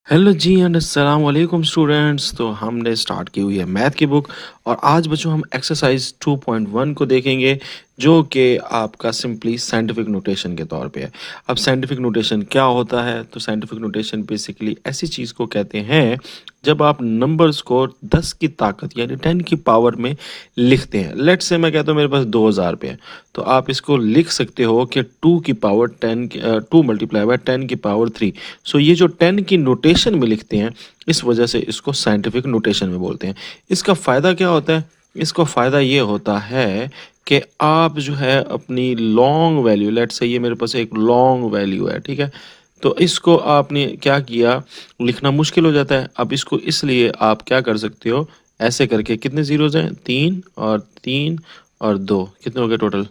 Hello ji and अस्सलाम वालेकुम students. तो हमने स्टार्ट की हुई है मैथ की बुक और आज बच्चों हम एक्सरसाइज 2.1 को देखेंगे जो कि आपका सिंपली साइंटिफिक नोटेशन के तौर पे है। अब साइंटिफिक नोटेशन क्या होता है? तो साइंटिफिक नोटेशन बेसिकली ऐसी चीज़ को कहते हैं जब आप नंबर्स को 10 की ताकत यानी 10 की पावर में लिखते हैं। लेट्स से मैं कहता हूँ मेरे पास 2000 पे है, तो आप इसको लिख सकते हो कि 2 की पावर 2 मल्टीप्लाई बाय 10 की पावर 3। सो ये जो 10 की नोटेशन में लिखते हैं इस वजह से इसको साइंटिफिक नोटेशन में बोलते हैं। इसका फ़ायदा क्या होता है? इसका फ़ायदा ये होता है कि आप जो है अपनी लॉन्ग वैल्यू, लेट्स से ये मेरे पास एक लॉन्ग वैल्यू है, ठीक है, तो इसको आपने क्या किया, लिखना मुश्किल हो जाता है। अब इसको इसलिए आप क्या कर सकते हो, ऐसे करके कितने ज़ीरोज़ हैं, 3 और 2, कितने हो गए टोटल?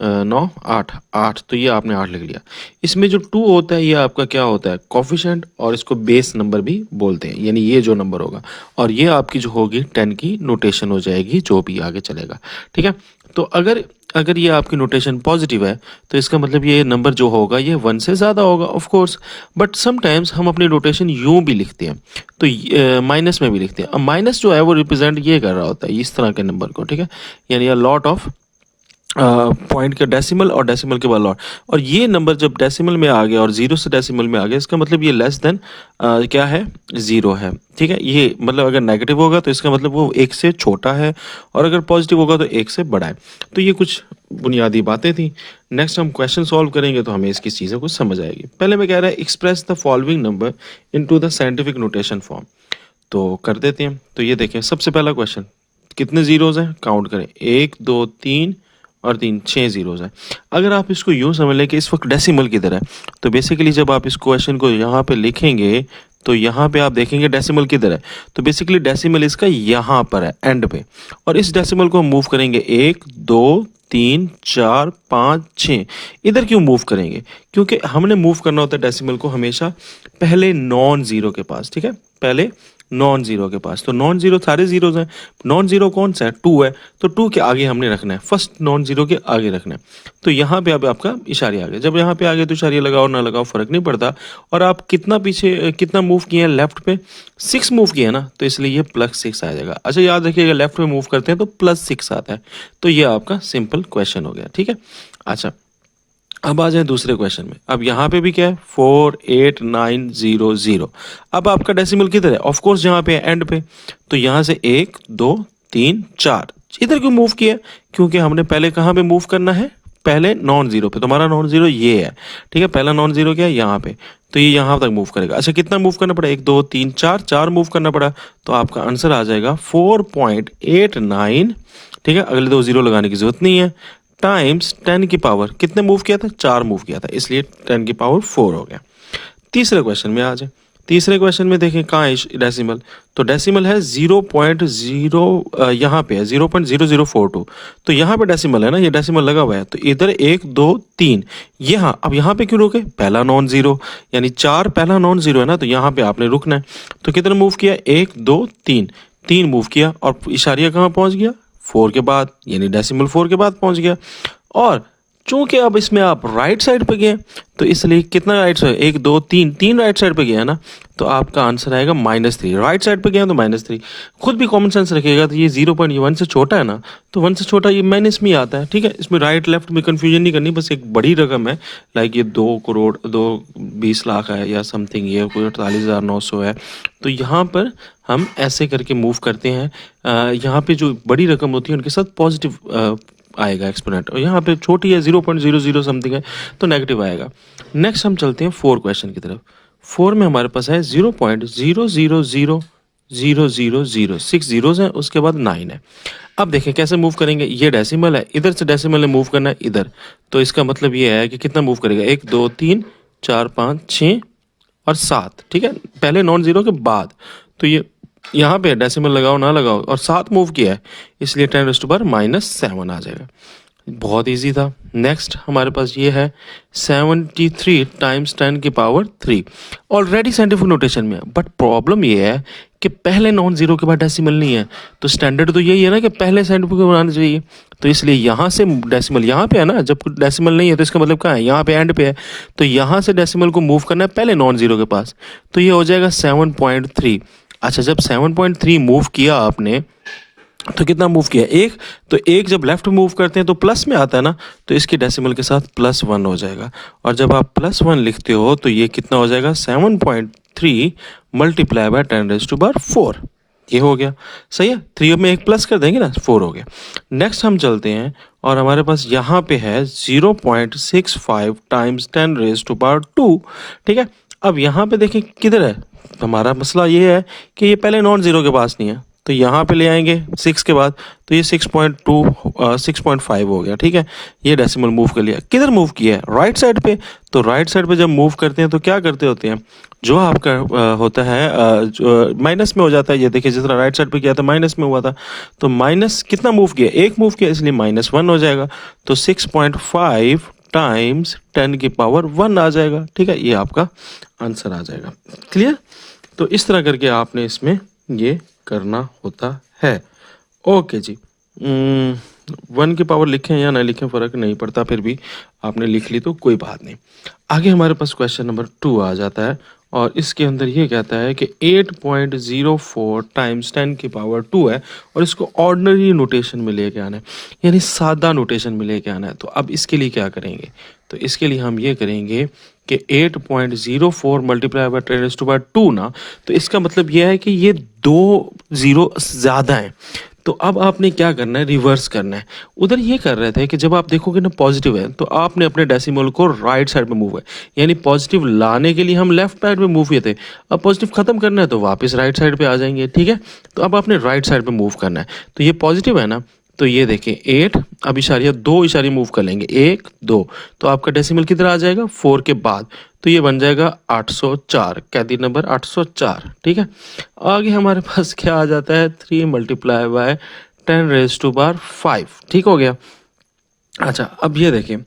9 8 8, तो ये आपने 8 लिख लिया। इसमें जो 2 होता है ये आपका क्या होता है, कोफिशिएंट, और इसको बेस नंबर भी बोलते हैं, यानी ये जो नंबर होगा और ये आपकी जो होगी 10 की नोटेशन हो जाएगी जो भी आगे चलेगा, ठीक है। तो अगर अगर ये आपकी नोटेशन पॉजिटिव है तो इसका मतलब ये नंबर जो होगा ये 1 से ज़्यादा होगा ऑफ कोर्स। बट समटाइम्स हम अपनी नोटेशन यूँ भी लिखते हैं, तो माइनस में भी लिखते हैं। अब माइनस जो है वो रिप्रेजेंट ये कर रहा होता है इस तरह के नंबर को, ठीक है, यानी अ लॉट ऑफ पॉइंट का डेसिमल और डेसिमल के बाद लॉट, और ये नंबर जब डेसिमल में आ गया और जीरो से डेसिमल में आ गया इसका मतलब ये लेस देन क्या है, ज़ीरो है, ठीक है। ये मतलब अगर नेगेटिव होगा तो इसका मतलब वो एक से छोटा है और अगर पॉजिटिव होगा तो एक से बड़ा है। तो ये कुछ बुनियादी बातें थी। नेक्स्ट हम क्वेश्चन सॉल्व करेंगे तो हमें इसकी चीज़ों को समझ आएगी। पहले मैं कह रहा है express the following number into the scientific notation form, तो कर देते हैं। तो ये देखें सबसे पहला क्वेश्चन, कितने ज़ीरोज़ हैं काउंट करें, 1 2 3 और 3, 6 ज़ीरोज़ हैं। अगर आप इसको यूँ समझ लें कि इस वक्त डेसिमल किधर है, तो बेसिकली जब आप इस क्वेश्चन को यहाँ पे लिखेंगे तो यहाँ पे आप देखेंगे डेसिमल किधर है, तो बेसिकली डेसिमल इसका यहाँ पर है एंड पे, और इस डेसिमल को हम मूव करेंगे 1 2 3 4 5 6। इधर क्यों मूव करेंगे? क्योंकि हमने मूव करना होता है डेसिमल को हमेशा पहले नॉन ज़ीरो के पास, ठीक है, पहले नॉन ज़ीरो के पास। तो नॉन ज़ीरो सारे ज़ीरोज़ हैं, नॉन ज़ीरो कौन सा है, 2 है, तो 2 के आगे हमने रखना है, फर्स्ट नॉन ज़ीरो के आगे रखना है। तो यहाँ पे अब आपका इशारे आ गए, जब यहाँ पे आ गए तो इशारे लगाओ ना लगाओ फ़र्क नहीं पड़ता। और आप कितना पीछे कितना मूव किए हैं लेफ्ट पे, 6 मूव किए हैं ना, तो इसलिए ये +6 आ जाएगा। अच्छा याद रखिएगा लेफ्ट में मूव करते हैं तो +6 आता है। तो ये आपका सिंपल क्वेश्चन हो गया, ठीक है। अच्छा अब आ जाए दूसरे क्वेश्चन में। अब यहाँ पे भी क्या है, 4 8 9 0 0। अब आपका डेसिमल किधर है, ऑफ कोर्स यहाँ पे है एंड पे, तो यहाँ से 1 2 3 4 इधर क्यों मूव किया, क्योंकि हमने पहले कहाँ पे मूव करना है, पहले नॉन जीरो पे। तो हमारा नॉन जीरो ये है, ठीक है, पहला नॉन जीरो क्या है यहाँ पे, तो ये यहाँ तक मूव करेगा। अच्छा कितना मूव करना पड़ा, 1 2 3 4 4 मूव करना पड़ा, तो आपका आंसर आ जाएगा 4.89, ठीक है, अगले 2 जीरो लगाने की जरूरत नहीं है, टाइम्स 10 की पावर कितने मूव किया था, 4 मूव किया था, इसलिए 10 की पावर 4 हो गया। तीसरे क्वेश्चन में आ जाए। तीसरे क्वेश्चन में देखें कहाँ है डेसिमल, तो डेसिमल है 0.0, यहाँ पे है 0.0042, तो यहाँ पे डेसिमल है ना, ये डेसिमल लगा हुआ है, तो इधर 1 2 3 यहाँ। अब यहाँ पे क्यों रुके, पहला नॉन जीरो, यानी 4 पहला नॉन जीरो है ना, तो यहाँ पे आपने रुकना है। तो कितना मूव किया, 1 2 3 3 मूव किया, और इशारिया कहाँ पहुँच गया, 4 के बाद, यानी डेसिमल 4 के बाद पहुँच गया। और चूंकि अब इसमें आप राइट साइड पे गए तो इसलिए कितना राइट साइड, 1 2 3 3 राइट साइड पे गया है ना, तो आपका आंसर आएगा -3। राइट साइड पे गया तो -3। खुद भी कॉमन सेंस रखिएगा, तो ये 0.1 से छोटा है ना, तो 1 से छोटा ये माइनस में ही आता है, ठीक है। इसमें राइट लेफ्ट में कंफ्यूजन नहीं करनी, बस एक बड़ी रकम है, लाइक ये 2 करोड़ 20 लाख है या समथिंग, ये कोई 48,900 है, तो यहाँ पर हम ऐसे करके मूव करते हैं। यहाँ पे जो बड़ी रकम होती है उनके साथ पॉजिटिव आएगा एक्सपोनेंट, और यहाँ पे छोटी है 0.00 समथिंग है तो नेगेटिव आएगा। नेक्स्ट हम चलते हैं 4 क्वेश्चन की तरफ। 4 में हमारे पास है 0.000000, 6 जीरोज हैं, उसके बाद 9 है। अब देखें कैसे मूव करेंगे, ये डेसिमल है, इधर से डेसिमल ने मूव करना है इधर, तो इसका मतलब ये है कि कितना मूव करेगा, 1 2 3 4 5 6 और 7, ठीक है, पहले नॉन जीरो के बाद। तो ये यहाँ पे डेसिमल लगाओ ना लगाओ, और 7 मूव किया है, इसलिए 10⁻⁻7 आ जाएगा। बहुत इजी था। नेक्स्ट हमारे पास ये है 73 टाइम्स 10 की पावर 3, ऑलरेडी साइंटिफिक नोटेशन में है, बट प्रॉब्लम ये है कि पहले नॉन जीरो के बाद डेसिमल नहीं है, तो स्टैंडर्ड तो यही है ना कि पहले साइड पे बनाना चाहिए। तो इसलिए यहाँ से डेसिमल यहाँ पे है ना, जब डेसिमल नहीं है तो इसका मतलब कहाँ है, यहाँ पे एंड पे है। तो यहाँ से डेसिमल को मूव करना है पहले नॉन जीरो के पास, तो ये हो जाएगा 7.3। अच्छा, जब 7.3 मूव किया आपने तो कितना मूव किया, एक। तो एक जब लेफ्ट मूव करते हैं तो प्लस में आता है ना, तो इसकी डेसिमल के साथ +1 हो जाएगा। और जब आप +1 लिखते हो तो ये कितना हो जाएगा, 7.3 मल्टीप्लाई बाय 10⁴। ये हो गया, सही है। 3 में एक प्लस कर देंगे ना, 4 हो गया। नेक्स्ट हम चलते हैं और हमारे पास यहाँ पे है 0.65 टाइम्स 10⁻²। ठीक है, अब यहाँ पे देखें किधर है, हमारा मसला ये है कि ये पहले नॉन जीरो के पास नहीं है, तो यहाँ पे ले आएंगे 6 के बाद, तो ये 6.5 हो गया। ठीक है, ये डेसिमल मूव कर लिया। किधर मूव किया है, राइट साइड पे। तो राइट साइड पे जब मूव करते हैं तो क्या करते होते हैं, जो आपका होता है जो माइनस में हो जाता है। ये देखिए, जिस तरह राइट साइड पे किया था माइनस में हुआ था, तो माइनस कितना मूव किया, एक मूव किया, इसलिए -1 हो जाएगा। तो 6.5 टाइम्स 10⁻1 आ जाएगा। ठीक है, ये आपका आंसर आ जाएगा। क्लियर। तो इस तरह करके आपने इसमें ये करना होता है। ओके जी, 1 की पावर लिखें या ना लिखें फ़र्क नहीं पड़ता, फिर भी आपने लिख ली तो कोई बात नहीं। आगे हमारे पास क्वेश्चन नंबर 2 आ जाता है और इसके अंदर ये कहता है कि 8.04 टाइम्स 10⁻2 है और इसको ऑर्डिनरी नोटेशन में लेके आना है, यानी सादा नोटेशन में लेके आना है। तो अब इसके लिए क्या करेंगे, तो इसके लिए हम ये करेंगे कि 8.04 मल्टीप्लाई बाय 10⁻2 ना, तो इसका मतलब यह है कि ये 2 ज़ीरो ज़्यादा हैं। तो अब आपने क्या करना है, रिवर्स करना है। उधर ये कर रहे थे कि जब आप देखोगे ना पॉजिटिव है, तो आपने अपने डेसिमल को राइट साइड पे मूव है, यानी पॉजिटिव लाने के लिए हम लेफ्ट साइड पे मूव किए थे। अब पॉजिटिव खत्म करना है तो वापस राइट साइड पे आ जाएंगे। ठीक है, तो अब आपने राइट साइड पे मूव करना है। तो ये पॉजिटिव है ना, तो ये देखिए 8, अब इशारिया 2 इशारे मूव कर लेंगे, 1 2, तो आपका डेसिमल किधर आ जाएगा, 4 के बाद, तो ये बन जाएगा 804, कैदी नंबर 804। ठीक है, आगे हमारे पास क्या आ जाता है, 3 मल्टीप्लाई बाय 10⁻5। ठीक हो गया। अच्छा, अब ये देखिए,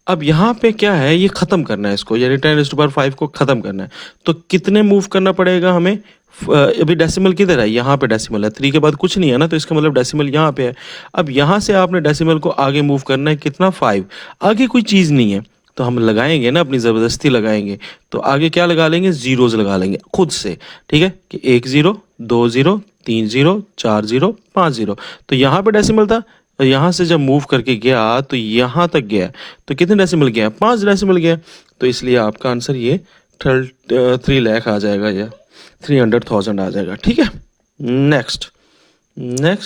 अब यहाँ पे क्या है, ये ख़त्म करना है इसको, यानी 10⁻5 को ख़त्म करना है। तो कितने मूव करना पड़ेगा हमें, अभी डेसिमल किधर है, यहाँ पे डेसिमल है, 3 के बाद कुछ नहीं है ना, तो इसका मतलब डेसिमल यहाँ पे है। अब यहाँ से आपने डेसिमल को आगे मूव करना है, कितना, 5। आगे कोई चीज़ नहीं है, तो हम लगाएंगे ना, अपनी ज़बरदस्ती लगाएंगे। तो आगे क्या लगा लेंगे, ज़ीरोज़ लगा लेंगे खुद से। ठीक है, कि 1 0 2 0 3 0 4 0 5 0। तो यहाँ पे डेसिमल था, और यहाँ से जब मूव करके गया तो यहाँ तक गया, तो कितने डेसिमल गया, 5 डेसिमल गया। तो इसलिए आपका आंसर ये 3 लाख आ जाएगा या 300,000 आ जाएगा। ठीक है, नेक्स्ट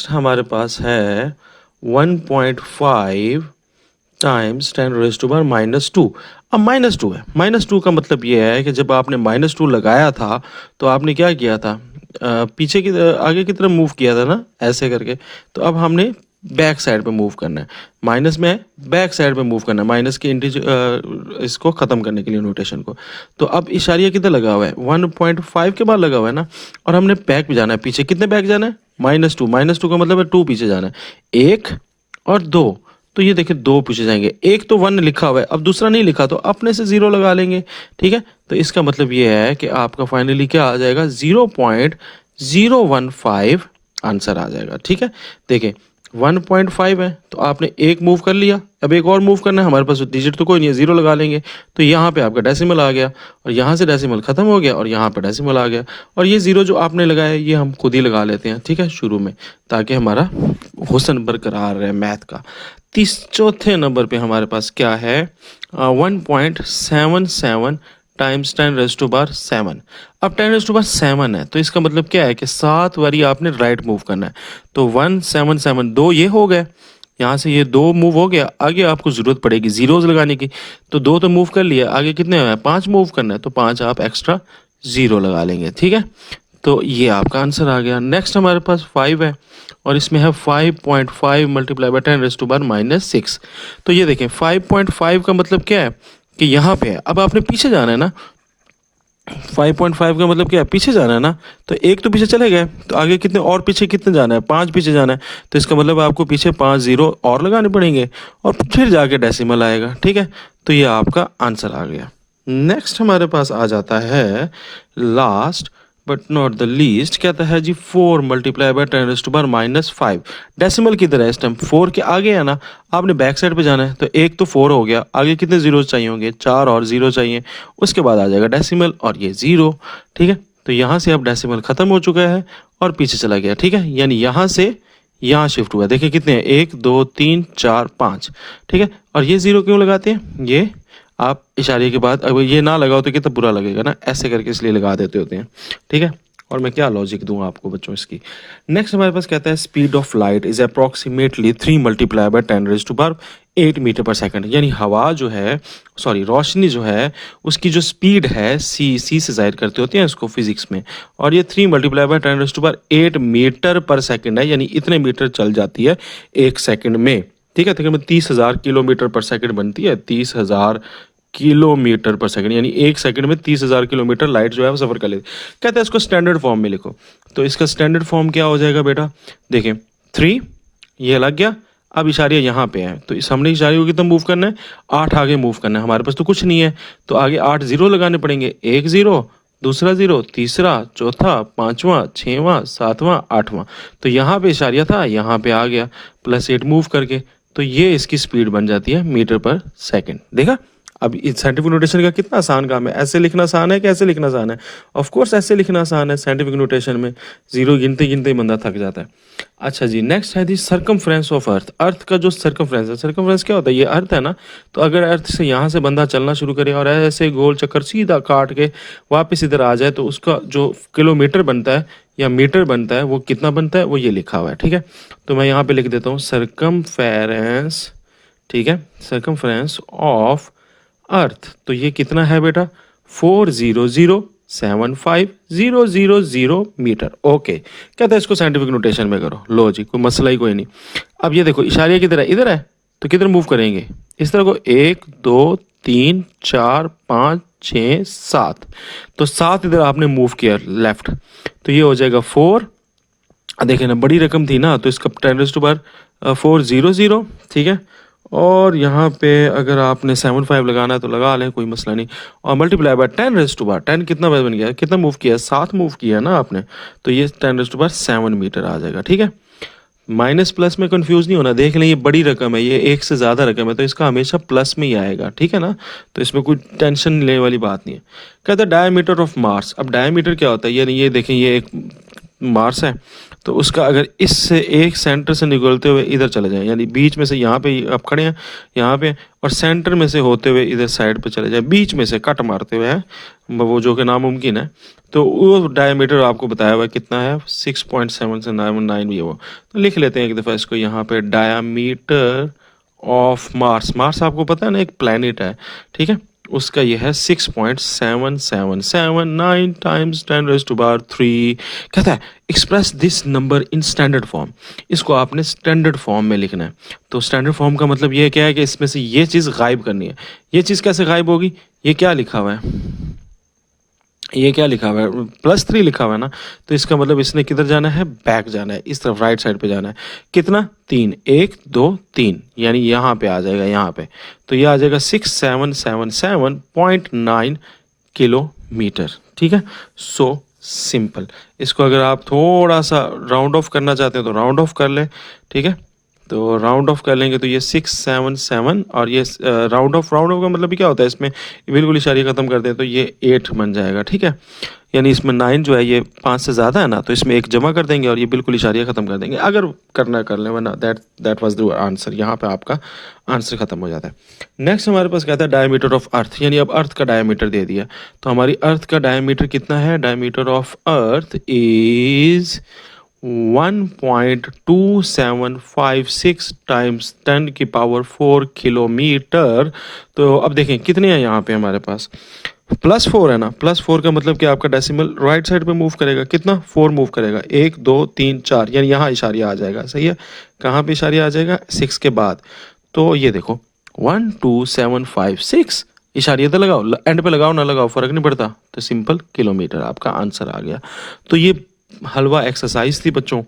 हमारे पास है 1.5 टाइम्स 10⁻²। अब -2 है, -2 का मतलब ये है कि जब आपने -2 लगाया था तो आपने क्या किया था, पीछे की आगे की तरफ मूव किया था ना, ऐसे करके। तो अब हमने बैक साइड पे मूव करना है, माइनस में है, बैक साइड पे मूव करना है, माइनस के इसको ख़त्म करने के लिए नोटेशन को। तो अब इशारिया किधर लगा हुआ है, 1.5 के बाद लगा हुआ है ना, और हमने बैक भी जाना है, पीछे कितने बैक जाना है, -2। -2 का मतलब है 2 पीछे जाना है, 1 और 2। तो ये देखिए 2 पीछे जाएंगे, एक तो 1 लिखा हुआ है, अब दूसरा नहीं लिखा तो अपने से 0 लगा लेंगे। ठीक है, तो इसका मतलब ये है कि आपका फाइनली क्या आ जाएगा, 0.015 आंसर आ जाएगा। ठीक है, देखिए 1.5 है, तो आपने एक मूव कर लिया, अब एक और मूव करना है, हमारे पास डिजिट तो कोई नहीं है, 0 लगा लेंगे। तो यहाँ पे आपका डेसिमल आ गया, और यहाँ से डेसिमल ख़त्म हो गया, और यहाँ पे डेसिमल आ गया। और ये 0 जो आपने लगाया ये हम खुद ही लगा लेते हैं, ठीक है, शुरू में, ताकि हमारा हुस्न बरकरार रहे मैथ का। चौथे नंबर पे हमारे पास क्या है, 1.77 टाइम्स 10⁻7। अब 10⁻7 है, तो इसका मतलब क्या है कि 7 बारी आपने राइट मूव करना है। तो 177, 2 ये हो गए, यहाँ से ये 2 मूव हो गया, आगे आपको ज़रूरत पड़ेगी ज़ीरोज़ लगाने की। तो 2 तो मूव कर लिया, आगे कितने हैं, 5 मूव करना है, तो 5 आप एक्स्ट्रा 0 लगा लेंगे। ठीक है, तो ये आपका आंसर आ गया। नेक्स्ट हमारे पास 5 है, और इसमें है 5.5 मल्टीप्लाई बाय 10⁻6। तो ये देखें 5.5 का मतलब क्या है कि यहाँ पे है, अब आपने पीछे जाना है ना, 5.5 का मतलब क्या है, पीछे जाना है ना। तो एक तो पीछे चले गए, तो आगे कितने और पीछे कितने जाना है, 5 पीछे जाना है। तो इसका मतलब आपको पीछे 5 0 और लगाने पड़ेंगे, और फिर जाके डेसिमल आएगा। ठीक है, तो ये आपका आंसर आ गया। नेक्स्ट हमारे पास आ जाता है last but not the least कहता है जी 4 मल्टीप्लाई बाय 10⁻⁻5। डेसिमल किधर है इस टाइम? 4 के आगे है ना, आपने बैक साइड पे जाना है, तो एक तो 4 हो गया, आगे कितने जीरो चाहिए होंगे? 4 और 0 चाहिए, उसके बाद आ जाएगा डेसिमल और ये 0। ठीक है, तो यहाँ से अब डेसिमल खत्म हो चुका है और पीछे चला गया। ठीक है, यानी यहाँ से यहाँ शिफ्ट हुआ। देखिए कितने हैं, 1 2 3 4 5। ठीक है, और ये 0 क्यों लगाते हैं? ये आप इशारे के बाद, अगर ये ना लगाओ तो कितना बुरा लगेगा ना, ऐसे करके इसलिए लगा देते होते हैं। ठीक है, और मैं क्या लॉजिक दूं आपको बच्चों इसकी। नेक्स्ट हमारे पास कहता है speed of light is approximately 3 multiply by 10⁻8 meter per second. यानी हवा जो है, सॉरी रोशनी जो है, उसकी जो स्पीड है सी से जाहिर करते होते हैं इसको फिजिक्स में, और ये 3 multiply by 10⁻8 meter per second है, यानी इतने मीटर चल जाती है एक सेकंड में। ठीक है, तकरीबन 30,000 किलोमीटर पर सेकंड बनती है, 30,000 किलोमीटर पर सेकंड, यानी एक सेकंड में 30,000 किलोमीटर लाइट जो है वो सफर कर लेती। कहते हैं इसको स्टैंडर्ड फॉर्म में लिखो, तो इसका स्टैंडर्ड फॉर्म क्या हो जाएगा बेटा? देखें 3 ये लग गया, अब इशारिया यहाँ पे है, तो इस हमने इशारे को कितना मूव करना है? 8 आगे मूव करना है। हमारे पास तो कुछ नहीं है, तो आगे 8 जीरो लगाने पड़ेंगे, एक जीरो, दूसरा जीरो, तीसरा, चौथा, पांचवा, छठवां, सातवां, आठवां। तो यहाँ पे इशारिया था, यहाँ पे आ गया +8 मूव करके, तो ये इसकी स्पीड बन जाती है मीटर पर सेकंड। देखा, अब इस साइंटिफिक नोटेशन का कितना आसान काम है। ऐसे लिखना आसान है कि ऐसे लिखना आसान है? ऑफ कोर्स ऐसे लिखना आसान है। साइंटिफिक नोटेशन में जीरो गिनते गिनते ही बंदा थक जाता है। अच्छा जी, नेक्स्ट है दी सर्कमफ्रेंस ऑफ अर्थ। अर्थ का जो सर्कमफ्रेंस है, सर्कमफ्रेंस क्या होता है? ये अर्थ है ना, तो अगर अर्थ से यहाँ से बंदा चलना शुरू करे और ऐसे गोल चक्कर सीधा काट के वापस इधर आ जाए, तो उसका जो किलोमीटर बनता है या मीटर बनता है वो कितना बनता है, वो ये लिखा हुआ है। ठीक है, तो मैं यहाँ पे लिख देता हूँ सर्कमफेरेंस। ठीक है, सर्कमफ्रेंस ऑफ अर्थ, तो ये कितना है बेटा? 40075,000 मीटर। ओके, कहता है इसको साइंटिफिक नोटेशन में करो। लो जी, कोई मसला ही कोई नहीं। अब ये देखो इशारिया किधर है? इधर है, तो किधर मूव करेंगे? इस तरह को 1 2 3 4 5 6 7, तो 7 इधर आपने मूव किया लेफ्ट, तो ये हो जाएगा 4। देखें ना, बड़ी रकम थी ना, तो इसका 10⁻400। ठीक है, और यहाँ पे अगर आपने 75 लगाना है तो लगा लें, कोई मसला नहीं। और मल्टीप्लाई बाय 10⁻10 कितना बन गया? कितना मूव किया? 7 मूव किया ना आपने, तो ये 10⁻7 मीटर आ जाएगा। ठीक है, माइनस प्लस में कंफ्यूज नहीं होना। देख लें, ये बड़ी रकम है, ये एक से ज़्यादा रकम है, तो इसका हमेशा प्लस में ही आएगा। ठीक है ना, तो इसमें कोई टेंशन लेने वाली बात नहीं है। कहता है डायमीटर ऑफ मार्स। अब डायमीटर क्या होता है? यानी ये देखें, ये एक मार्स है, तो उसका अगर इससे एक सेंटर से निकलते हुए इधर चले जाएं, यानी बीच में से यहाँ पे आप खड़े हैं यहाँ पे, और सेंटर में से होते हुए इधर साइड पे चले जाए, बीच में से कट मारते हुए है वो, जो कि नामुमकिन है, तो वो डायमीटर आपको बताया हुआ कितना है? 6.7 से 9 भी है वो। तो लिख लेते हैं एक दफ़ा इसको यहाँ पे, डायमीटर ऑफ मार्स। मार्स आपको पता है ना, एक प्लैनेट है। ठीक है, उसका ये है 6.7779 टाइम्स 10⁻3। कहता है express this number in standard form. इसको आपने स्टैंडर्ड फॉर्म में लिखना है। तो स्टैंडर्ड फॉर्म का मतलब ये क्या है कि इसमें से ये चीज़ गायब करनी है। ये चीज़ कैसे गायब होगी? ये क्या लिखा हुआ है? ये क्या लिखा हुआ है? +3 लिखा हुआ है ना, तो इसका मतलब इसने किधर जाना है? बैक जाना है, इस तरफ राइट साइड पे जाना है। कितना? 3, 1 2 3, यानी यहाँ पे आ जाएगा, यहाँ पे, तो ये आ जाएगा 6777.9 किलोमीटर। ठीक है, सो सिंपल। इसको अगर आप थोड़ा सा राउंड ऑफ करना चाहते हैं तो राउंड ऑफ कर लें। ठीक है, तो राउंड ऑफ कर लेंगे तो ये 677, और ये राउंड ऑफ का मतलब भी क्या होता है? इसमें बिल्कुल इशारे ख़त्म कर दें तो ये 8 बन जाएगा। ठीक है, यानी इसमें 9 जो है ये 5 से ज़्यादा है ना, तो इसमें 1 जमा कर देंगे और ये बिल्कुल इशारे ख़त्म कर देंगे। अगर करना कर लें, वरना दैट वाज द आंसर। यहाँ पे आपका आंसर ख़त्म हो जाता है। नेक्स्ट हमारे पास कहता है डायमीटर ऑफ अर्थ, यानी अब अर्थ का डायमीटर दे दिया, तो हमारी अर्थ का डायमीटर कितना है? Diameter of earth is 1.2756 times 10⁻4 kilometre. तो अब देखें कितने हैं यहाँ पे हमारे पास? +4 है ना, +4 का मतलब कि आपका डेसिमल राइट साइड पे मूव करेगा। कितना? 4 मूव करेगा, 1 2 3 4, यानी यहाँ इशारिया आ जाएगा। सही है, कहाँ पे इशारिया आ जाएगा? 6 के बाद। तो ये देखो 12756, इशारिया तो लगाओ, एंड पे लगाओ ना लगाओ फ़र्क नहीं पड़ता, तो सिंपल किलोमीटर आपका आंसर आ गया। तो ये हलवा एक्सरसाइज थी बच्चों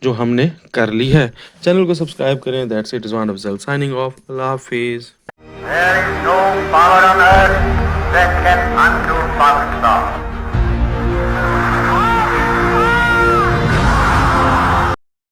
जो हमने कर ली है। चैनल को सब्सक्राइब करें। That's it, Rizwan Afzal signing off. अल्लाह हाफिज़। There is no power on earth that can undo Pakistan.